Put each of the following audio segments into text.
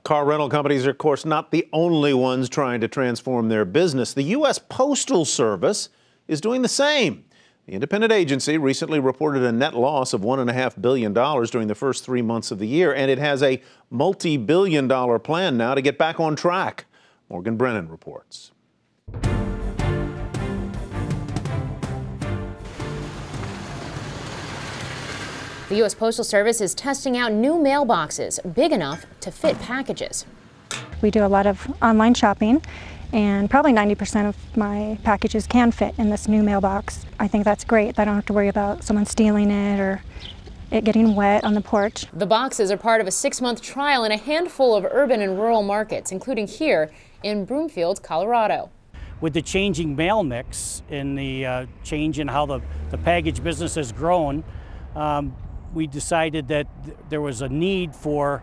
Car rental companies are, of course, not the only ones trying to transform their business. The U.S. Postal Service is doing the same. The independent agency recently reported a net loss of $1.5 billion during the first 3 months of the year, and it has a multi-billion-dollar plan now to get back on track. Brennan reports. The U.S. Postal Service is testing out new mailboxes big enough to fit packages. We do a lot of online shopping, and probably 90% of my packages can fit in this new mailbox. I think that's great. I don't have to worry about someone stealing it or it getting wet on the porch. The boxes are part of a 6-month trial in a handful of urban and rural markets, including here in Broomfield, Colorado. With the changing mail mix and the change in how the package business has grown, we decided that there was a need for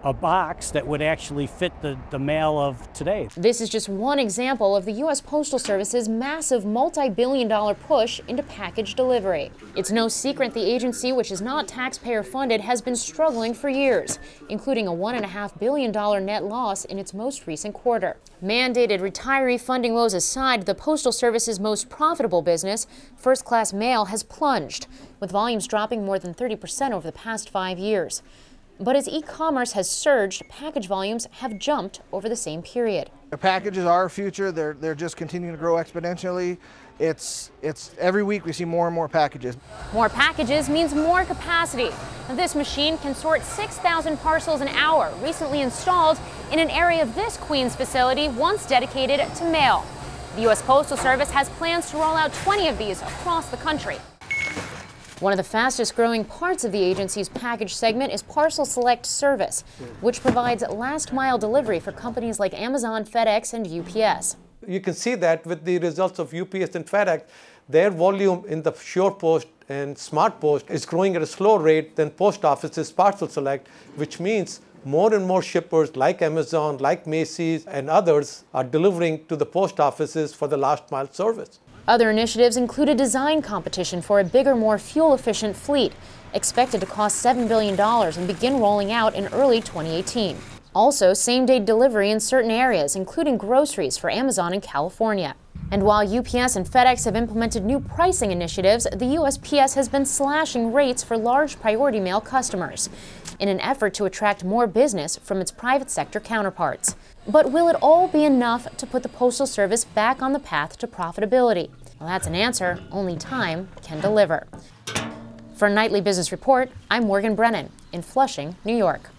a box that would actually fit the mail of today. This is just one example of the U.S. Postal Service's massive multi-billion-dollar push into package delivery. It's no secret the agency, which is not taxpayer funded, has been struggling for years, including a $1.5 billion net loss in its most recent quarter. Mandated retiree funding woes aside, the Postal Service's most profitable business, first-class mail, has plunged, with volumes dropping more than 30% over the past 5 years. But as e-commerce has surged, package volumes have jumped over the same period. The packages are our future. They're just continuing to grow exponentially. It's every week we see more and more packages. More packages means more capacity. This machine can sort 6,000 parcels an hour, recently installed in an area of this Queens facility once dedicated to mail. The U.S. Postal Service has plans to roll out 20 of these across the country. One of the fastest growing parts of the agency's package segment is Parcel Select service, which provides last mile delivery for companies like Amazon, FedEx, and UPS. You can see that with the results of UPS and FedEx, their volume in the SurePost and SmartPost is growing at a slower rate than Post Office's Parcel Select, which means more and more shippers like Amazon, like Macy's, and others are delivering to the post offices for the last mile service. Other initiatives include a design competition for a bigger, more fuel-efficient fleet, expected to cost $7 billion and begin rolling out in early 2018. Also, same-day delivery in certain areas, including groceries for Amazon in California. And while UPS and FedEx have implemented new pricing initiatives, the USPS has been slashing rates for large priority mail customers in an effort to attract more business from its private sector counterparts. But will it all be enough to put the Postal Service back on the path to profitability? Well, that's an answer only time can deliver. For a Nightly Business Report, I'm Brennan in Flushing, New York.